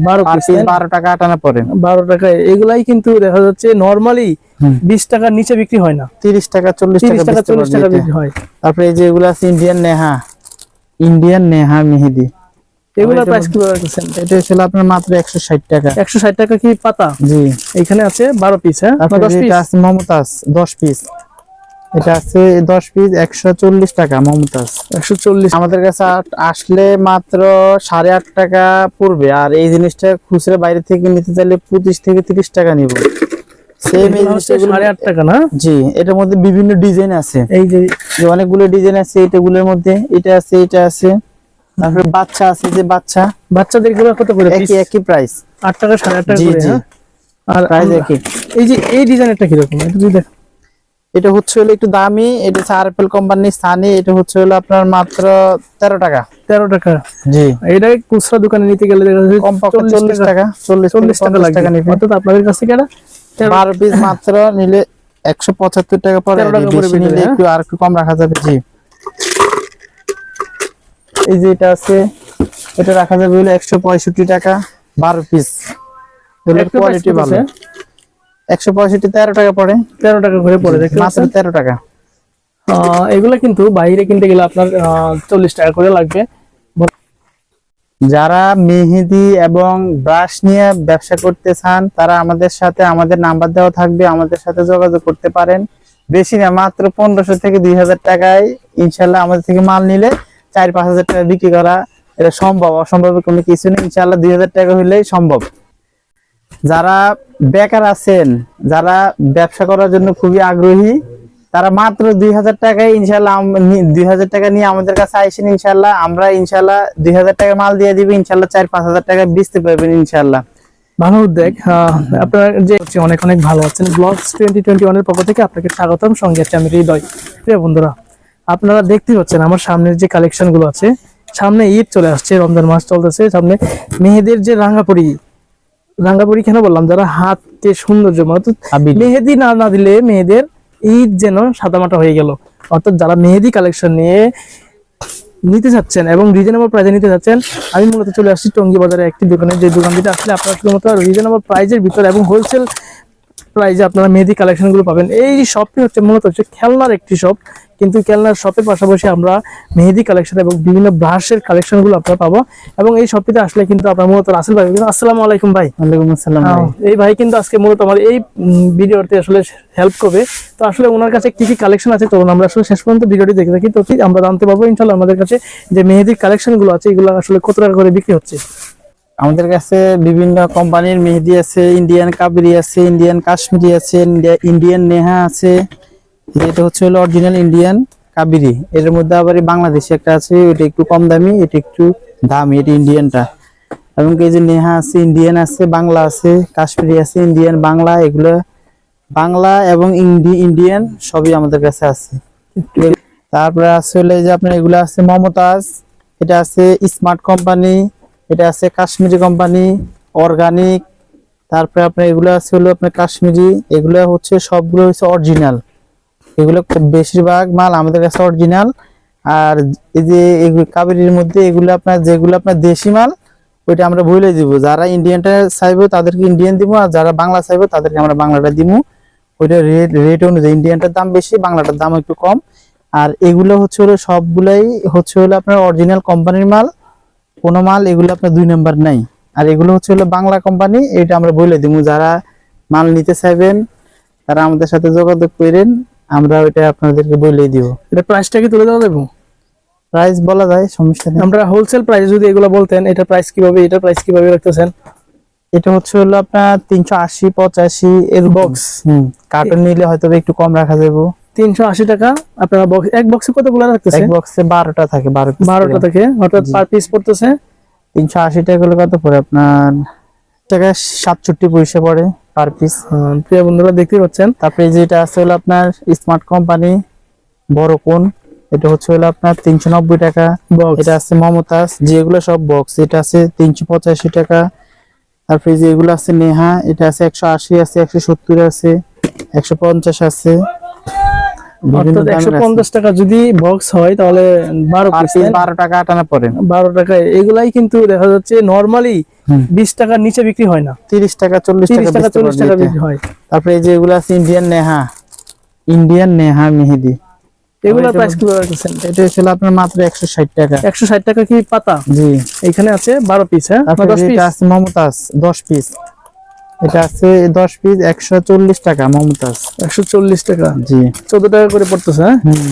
12 piece 12 টাকা 58 পড়ে। 12 টাকায় এগুলাই কিন্তু দেখা যাচ্ছে নরমালি 20 টাকার নিচে বিক্রি হয় না, 30 টাকা 40 টাকা 40 টাকা বিক্রি হয়। তারপরে এই যে এগুলো আছে ইন্ডিয়ান নেহা মেহেদি, এগুলোর প্রাইস কিভাবে রাখছেন? এটা হলো আপনার মাত্র 160 টাকা। 160 টাকা কি পাতা? জি। এখানে আছে 12 পিস, হ্যাঁ, না 10 পিস? এটা আছে মমতাজ 10 পিস, এটা আছে 10 পিস 140 টাকা মমতাজ। 140। আমাদের কাছে আসলে মাত্র 8.5 টাকা পড়বে। আর এই জিনিসটা খুচরা বাইরে থেকে নিতে চাইলে 25 থেকে 30 টাকা নিব। সেম এই জিনিসটা 8.5 টাকা না? জি। এটার মধ্যে বিভিন্ন ডিজাইন আছে, এই যে অনেকগুলো ডিজাইন আছে এটাগুলোর মধ্যে। এটা আছে তারপরে বাচ্চা আছে, যে বাচ্চাদের গুলো কত করে পিস? একই প্রাইস, 8 টাকা 8.5 টাকা করে, হ্যাঁ। আর প্রাইস একই। এই যে এই ডিজাইনটা কি রকম, এটা যদি দেখ। এটা হচ্ছে হলো একটু দামি, এটা হচ্ছে আরএফএল কোম্পানির সানি। এটা হচ্ছে হলো আপনার মাত্র 13 টাকা। 13 টাকা। জি। এটা খুচরা দোকানে নিতে গেলে দেখা যাচ্ছে কমপক্ষে 40 টাকা 40 টাকা লাগবে। অর্থাৎ আপনাদের কাছে কি এটা 12 পিস মাত্র নিলে 175 টাকা পড়ে। বেশি নিলে একটু আর একটু কম রাখা যাবে। জি। এই যে এটা আছে, এটা রাখা যাবে হলো 165 টাকা 12 পিস। কোয়ালিটি ভালো। 165 13 টাকা পড়ে, 13 টাকা করে পড়ে, দেখতে মাত্র 13 টাকা। এগুলা কিন্তু বাইরে কিনতে গেলে আপনার 40 টাকা করে লাগবে। যারা মেহেদি এবং ব্রাশ নিয়ে ব্যবসা করতে চান তারা আমাদের সাথে, আমাদের নাম্বার দেওয়া থাকবে, আমাদের সাথে যোগাযোগ করতে পারেন। বেশি না, মাত্র 1500 থেকে 2000 টাকায় ইনশাল্লাহ আমাদের থেকে মাল নিলে 4-5 হাজার টাকা বিক্রি করা এটা সম্ভব। অসম্ভবের কোনো কিছু নেই, ইনশাল্লাহ 2000 টাকা হইলেই সম্ভব। যারা বেকার আছেন, যারা ব্যবসা করার জন্য খুবই আগ্রহী, তারা মাত্র 2000 টাকায় ইনশাল্লাহ 2000 টাকা নিয়ে আমাদের কাছে আইসেন। ইনশাল্লাহ আমরা 2000 টাকা মাল দিয়ে দিব। ইনশাল্লাহ 4-5 হাজার টাকা বেচতে পারবেন ইনশাল্লাহ। ভালো উদ্যোগ। আপনারা যে অনেক অনেক ভালো আছেন। ব্লগস 2021 এর পক্ষ থেকে আপনাকে স্বাগতম। সঙ্গে আছে আমি হৃদয়। প্রিয় বন্ধুরা, আপনারা দেখতে পাচ্ছেন আমার সামনের যে কালেকশন গুলো আছে, সামনে ঈদ চলে আসছে, রমজান মাস চলতেছে, সামনে মেহেদের যে রাঙ্গাপুরি কেন বললাম, যারা হাতে সৌন্দর্য, মানে মেহেদি না দিলে মেয়েদের ঈদ যেন সাদামাটা হয়ে গেল। অর্থাৎ যারা মেহেদি কালেকশন নিয়ে নিতে চাচ্ছেন এবং রিজনেবল প্রাইসে নিতে চাচ্ছেন, আমি মূলত চলে আসছি টঙ্গী বাজারে একটি দোকানে, যে দোকানটিতে আসলে আপনারা শুধুমাত্র রিজনেবল প্রাইসের ভিতরে এবং হোলসেল প্রাইসে আপনারা মেহেদি কালেকশন গুলো পাবেন। এই শপটি মূলত হচ্ছে খেলনার একটি শপ, কিন্তু খেলনার শপের পাশাপাশি আমরা মেহেদি কালেকশন এবং বিভিন্ন ব্রাশের কালেকশন গুলো আপনারা পাবো। এবং এই শপটিতে আসলে কিন্তু আপনার মূলত রাসেল ভাই, আসসালামু আলাইকুম ভাই। ওয়ালাইকুম আসসালাম। এই ভাই কিন্তু আজকে মূলত আমার এই ভিডিওতে আসলে হেল্প করবে। তো আসলে ওনার কাছে কি কি কালেকশন আছে, তো আমরা আসলে শেষ পর্যন্ত ভিডিওটি দেখে থাকি, তো আমরা জানতে পারবো ইনশাআল্লাহ আমাদের কাছে যে মেহেদির কালেকশন গুলো আছে এগুলো আসলে কত টাকা করে বিক্রি হচ্ছে। আমাদের কাছে বিভিন্ন কোম্পানির মেহেদি আছে, ইন্ডিয়ান কাবেরি আছে, ইন্ডিয়ান কাশ্মীরি আছে, ইন্ডিয়ান নেহা আছে। এটা হচ্ছে হলো অরিজিনাল ইন্ডিয়ান কাবেরি। এর মধ্যে আবার বাংলাদেশি একটা আছে, এটা একটু কম দামি, এটা একটু দামি, এটা ইন্ডিয়ানটা। এবং এই যে নেহা আছে, ইন্ডিয়ান আছে, বাংলা আছে, কাশ্মীরি আছে, ইন্ডিয়ান বাংলা, এগুলো বাংলা এবং ইন্ডিয়ান সবই আমাদের কাছে আছে। তারপরে আছে হলো এই যে আপনার এগুলো আছে মমতাজ, এটা আছে স্মার্ট কোম্পানি, এটা আছে কাশ্মীরি কোম্পানি, অর্গানিক। তারপরে আপনার এগুলো আছে হলো আপনার কাশ্মীরি, এগুলো হচ্ছে সবগুলো হচ্ছে অরিজিনাল। এগুলো বেশিরভাগ মাল আমাদের কাছে অরিজিনাল। আর এই যে কাবেরির মধ্যে এগুলো আপনার যেগুলো আপনার দেশি মাল, ওইটা আমরা ভুলে দিব। যারা ইন্ডিয়ানটা চাইবো তাদেরকে ইন্ডিয়ান দিব, আর যারা বাংলা চাইবো তাদেরকে আমরা বাংলাটা দিব। ওইটা রেট অনুযায়ী ইন্ডিয়ানটার দাম বেশি, বাংলাটার দাম একটু কম। আর এগুলো হচ্ছে হলো সবগুলাই হচ্ছে হলো আপনার অরিজিনাল কোম্পানির মাল, কোনো মাল এগুলো আপনার 2 নাম্বার নাই। আর এগুলো হচ্ছে হলো বাংলা কোম্পানি, এটা আমরা বলে দিব। যারা মাল নিতে চাইবেন তারা আমাদের সাথে যোগাযোগ করেন, আমরা ওইটা আপনাদেরকে বলে দিব। এটা প্রাইসটা কি তুলে দেওয়া যাবে? প্রাইস বলা যায়, সমস্যা নেই। আমরা হোলসেল প্রাইস যদি এগুলো বলতেন, এটা প্রাইস কিভাবে, এটা প্রাইস কিভাবে রাখতেছেন? এটা হচ্ছে হলো আপনার 380-85 এর বক্স। কার্টন নিলে হয়তো একটু কম রাখা যাবে। 380 টাকা। আপনারা বক্স, এক বক্সে কতগুলো রাখতেছেন? এক বক্সে 12টা থাকে, 12টা থাকে, অর্থাৎ পার পিস পড়তেছে 380 টাকা। হলে কত পড়ে আপনার টাকা 67 পয়সা পড়ে পার পিস। প্রিয় বন্ধুরা দেখতে পাচ্ছেন। তারপরে যেটা আছে হলো আপনার স্মার্ট কোম্পানি বড় কোন, এটা হচ্ছে হলো আপনার 390 টাকা বক্স। এটা আছে মমতাজ, যেগুলো সব বক্স, এটা আছে 385 টাকা। তারপরে যেগুলো আছে নেহা, এটা আছে 180 আছে, 170 আছে, 150 আছে। বিভিন্ন অর্থাৎ দামের আছে। 150 টাকা যদি বক্স হয় তাহলে 12 পার পিস পিস 12 টাকা আটানা পড়ে। 12 টাকায় এগুলাই কিন্তু দেখা যাচ্ছে নরমালি হুম। 20 টাকার নিচে বিক্রি হয় না, 30 টাকা 40 30 টাকা টাকা 40 টাকা বিক্রি বিক্রি হয়। তারপরে এই যে এগুলো আছে ইন্ডিয়ান নেহা মেহেদি, এগুলোর প্রাইস কি রাখছেন? এটা ছিল আপনার মাত্র 160 টাকা। 160 টাকা কি পাতা? জি। এখানে আছে 12 পিস, হ্যাঁ না তারপরে 10 পিস? এটা আছে মমতাজ 10 পিস, এটা আছে 10 পিস 140 টাকা মমতাজ। 140 টাকা, জি। 14 টাকা করে পড়তেছে, হ্যাঁ। হুম।